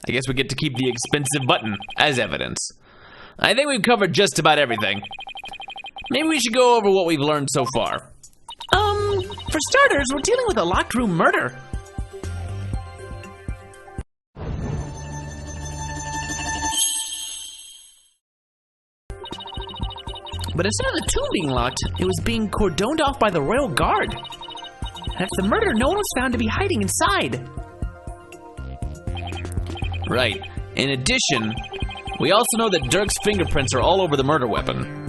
I guess we get to keep the expensive button as evidence. I think we've covered just about everything. Maybe we should go over what we've learned so far. For starters, we're dealing with a locked room murder. But instead of the tomb being locked, it was being cordoned off by the royal guard. And after the murder, no one was found to be hiding inside. Right. In addition, we also know that Dirk's fingerprints are all over the murder weapon.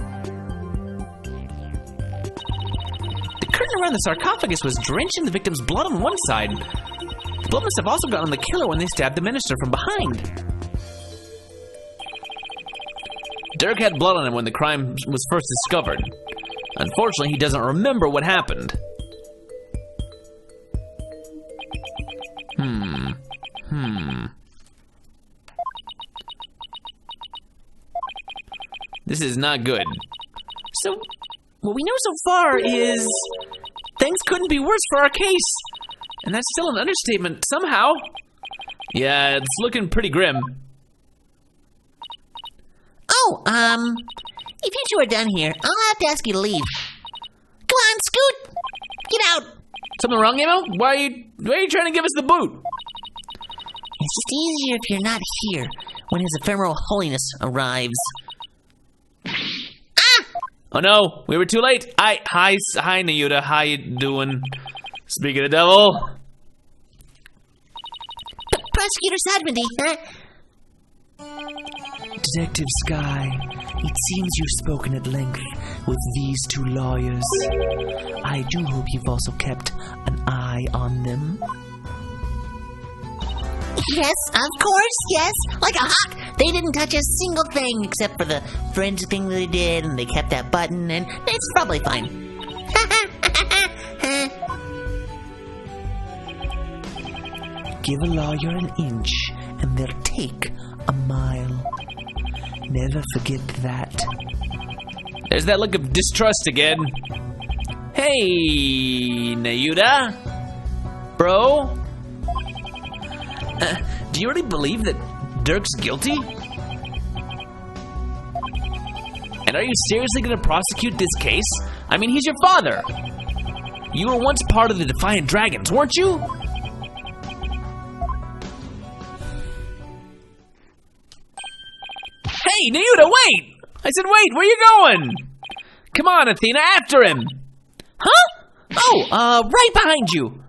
The curtain around the sarcophagus was drenched in the victim's blood on one side. The blood must have also gotten on the killer when they stabbed the minister from behind. Dirk had blood on him when the crime was first discovered. Unfortunately, he doesn't remember what happened. This is not good. So, what we know so far is things couldn't be worse for our case. And that's still an understatement somehow. Yeah, it's looking pretty grim. Oh, if you two are done here, I'll have to ask you to leave. Come on, Scoot! Get out! Something wrong, Emo? Why are you trying to give us the boot? It's just easier if you're not here when His Ephemeral Holiness arrives. Ah! Oh no, we were too late. Hi, Nayuta. How you doing? Speak of the devil. Prosecutor Sadmandy, huh? Detective Sky, it seems you've spoken at length with these two lawyers. I do hope you've also kept an eye on them. Yes, of course, yes. Like a hawk. They didn't touch a single thing except for the forensic thing that they did, and they kept that button, and it's probably fine. Give a lawyer an inch, and they'll take a mile. Never forget that. There's that look of distrust again. Hey, Nayuta? Bro? Do you really believe that Dirk's guilty? And are you seriously going to prosecute this case? I mean, he's your father. You were once part of the Defiant Dragons, weren't you? Hey, Nayuta, wait! I said wait, where you going? Come on, Athena, after him! Huh? Oh, right behind you!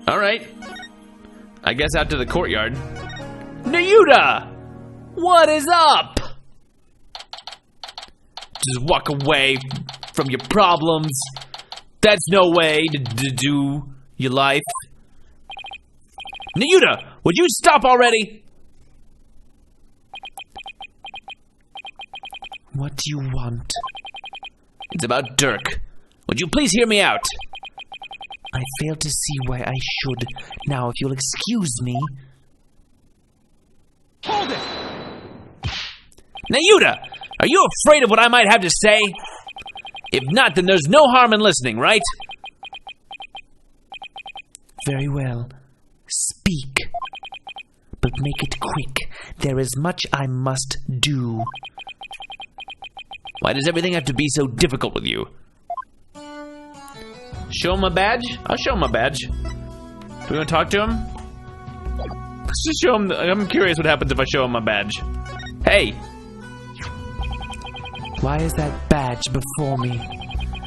Alright. I guess out to the courtyard. Nayuta! What is up? Just walk away from your problems. That's no way to do your life. Nayuta, would you stop already? What do you want? It's about Dirk. Would you please hear me out? I fail to see why I should. Now, if you'll excuse me... Hold it! Nayuta, are you afraid of what I might have to say? If not, then there's no harm in listening, right? Very well. Speak. But make it quick. There is much I must do. Why does everything have to be so difficult with you? Show him my badge? I'll show him my badge. Do we want to talk to him? Let's just show him. I'm curious what happens if I show him my badge. Hey! Why is that badge before me?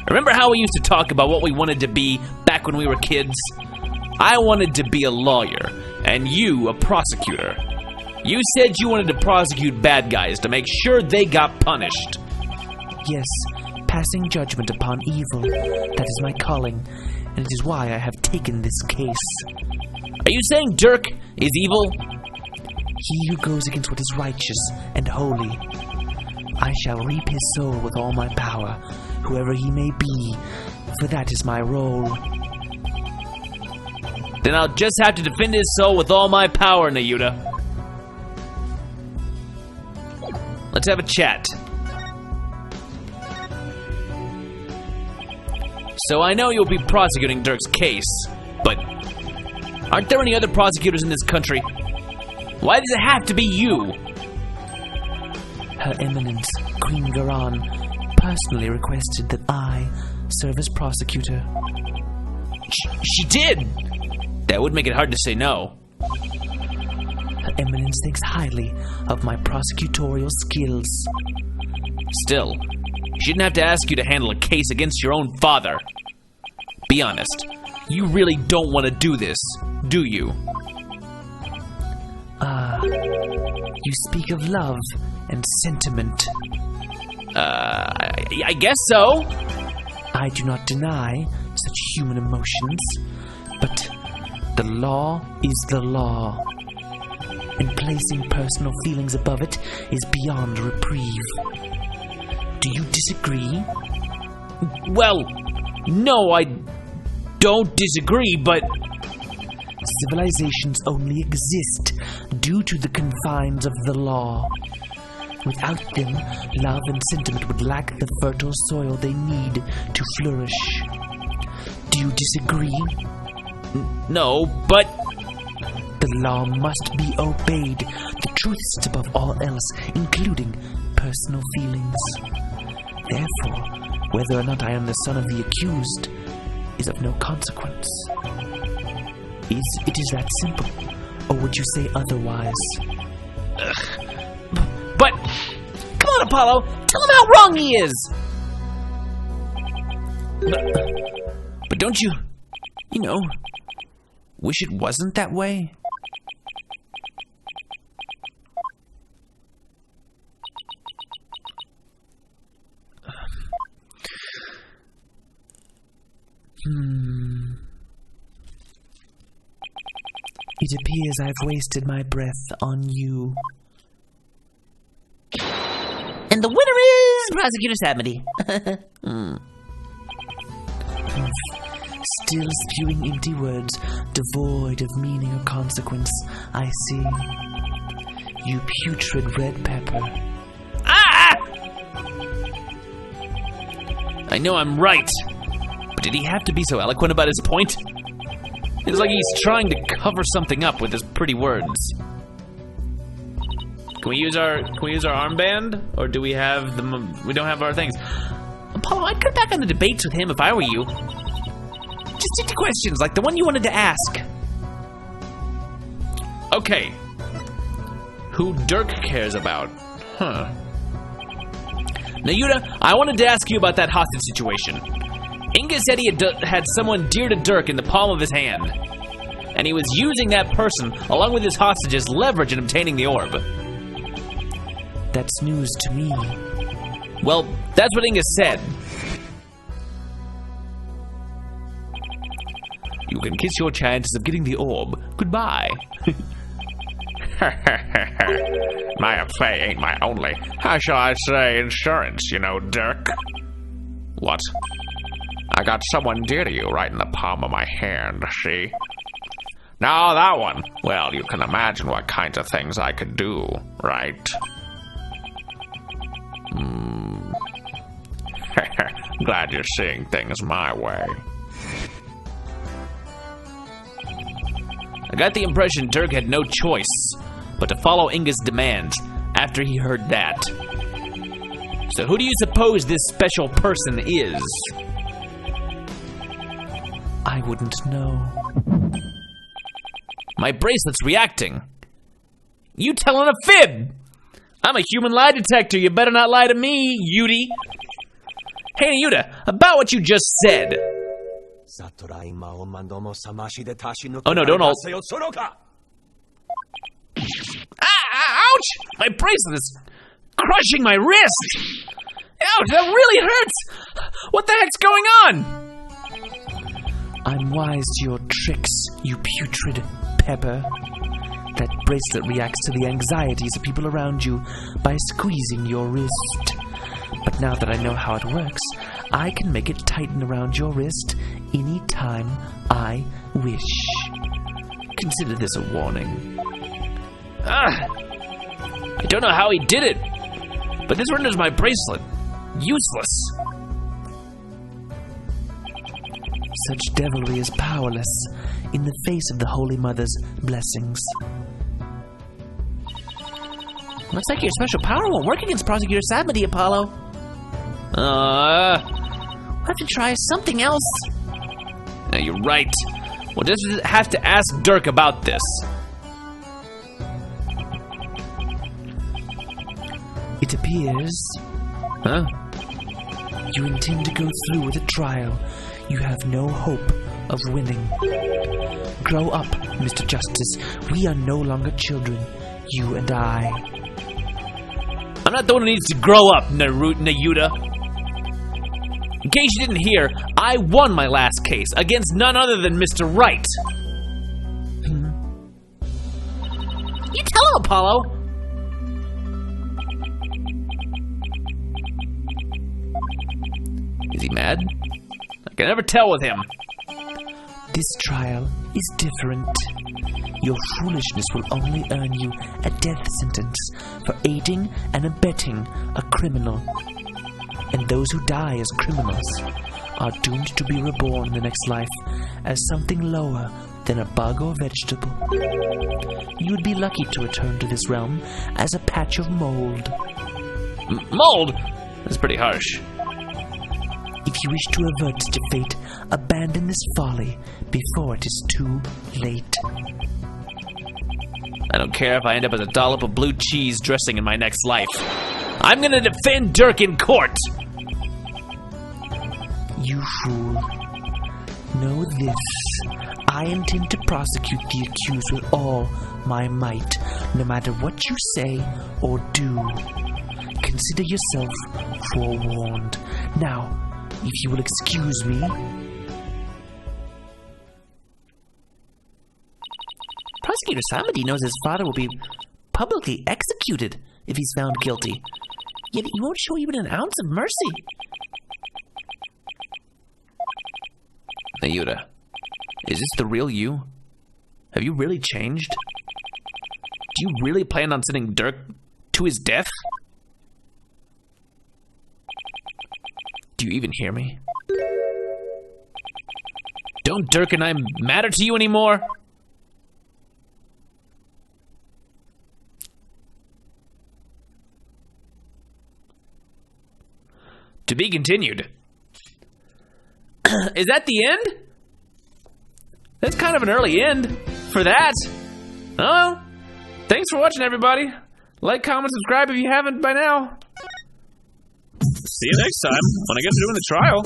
Remember how we used to talk about what we wanted to be back when we were kids? I wanted to be a lawyer, and you a prosecutor. You said you wanted to prosecute bad guys to make sure they got punished. Yes, passing judgment upon evil. That is my calling, and it is why I have taken this case. Are you saying Dirk is evil? He who goes against what is righteous and holy. I shall reap his soul with all my power, whoever he may be, for that is my role. Then I'll just have to defend his soul with all my power, Nayuta. Let's have a chat. So I know you'll be prosecuting Dirk's case, but Aren't there any other prosecutors in this country? Why does it have to be you? Her Eminence, Queen Garan, personally requested that I serve as prosecutor. She did! That would make it hard to say no. Her Eminence thinks highly of my prosecutorial skills. Still, she didn't have to ask you to handle a case against your own father. Be honest, you really don't want to do this, do you? You speak of love and sentiment. I guess so. I do not deny such human emotions, but the law is the law, and placing personal feelings above it is beyond reprieve. Do you disagree? Well, no, I don't disagree, but... Civilizations only exist due to the confines of the law. Without them, love and sentiment would lack the fertile soil they need to flourish. Do you disagree? No, but... The law must be obeyed. The truth sits above all else, including personal feelings. Therefore, whether or not I am the son of the accused is of no consequence. It is that simple, or would you say otherwise? But, come on, Apollo, tell him how wrong he is! But don't you wish it wasn't that way? It appears I've wasted my breath on you. And the winner is Prosecutor Samity. Still spewing empty words, devoid of meaning or consequence, I see. You putrid red pepper. Ah! I know I'm right, but did he have to be so eloquent about his point? It's like he's trying to cover something up with his pretty words. Can we use our armband, or do we have the? We don't have our things. Apollo, I'd cut back on the debates with him if I were you. Just stick to questions like the one you wanted to ask. Okay. Who Dirk cares about? Huh. Now, Yuta, I wanted to ask you about that hostage situation. Inga said he had someone dear to Dirk in the palm of his hand. And he was using that person, along with his hostages, leverage in obtaining the orb. That's news to me. Well, that's what Inga said. You can kiss your chances of getting the orb. Goodbye. My affair ain't my only, how shall I say, insurance, Dirk. What? I got someone dear to you right in the palm of my hand, see? Now that one, well, you can imagine what kinds of things I could do, right? Glad you're seeing things my way. I got the impression Dirk had no choice but to follow Inga's demands after he heard that. So who do you suppose this special person is? I wouldn't know. My bracelet's reacting. You telling a fib! I'm a human lie detector. You better not lie to me, Yudi. Hey, Yuta, about what you just said. Oh no, don't ult. Ouch! My bracelet is crushing my wrist! Ouch, that really hurts! What the heck's going on? I'm wise to your tricks, you putrid pepper. That bracelet reacts to the anxieties of people around you by squeezing your wrist. But now that I know how it works, I can make it tighten around your wrist anytime I wish. Consider this a warning. I don't know how he did it, but this renders my bracelet useless. Such devilry is powerless in the face of the Holy Mother's blessings. Looks like your special power won't work against Prosecutor Samedi, Apollo. We'll have to try something else. Yeah, you're right. We'll just have to ask Dirk about this. It appears... Huh? You intend to go through with a trial you have no hope of winning. Grow up, Mr. Justice. We are no longer children, you and I. I'm not the one who needs to grow up, Nayuta. In case you didn't hear, I won my last case against none other than Mr. Right. You tell him, Apollo. Is he mad? I can never tell with him. This trial is different. Your foolishness will only earn you a death sentence for aiding and abetting a criminal. And those who die as criminals are doomed to be reborn in the next life as something lower than a bug or vegetable. You would be lucky to return to this realm as a patch of mold. Mold? That's pretty harsh. If you wish to avert such a fate, abandon this folly before it is too late. I don't care if I end up as a dollop of blue cheese dressing in my next life. I'm gonna defend Dirk in court! You fool. Know this. I intend to prosecute the accused with all my might, no matter what you say or do. Consider yourself forewarned. Now, if you will excuse me... Prosecutor Samedi knows his father will be publicly executed if he's found guilty. Yet he won't show even an ounce of mercy. Nayuta, is this the real you? Have you really changed? Do you really plan on sending Dirk to his death? Do you even hear me? Don't Dirk and I matter to you anymore? To be continued. Is that the end? That's kind of an early end for that. Oh, thanks for watching, everybody. Like, comment, subscribe if you haven't by now. See you next time when I get to doing the trial.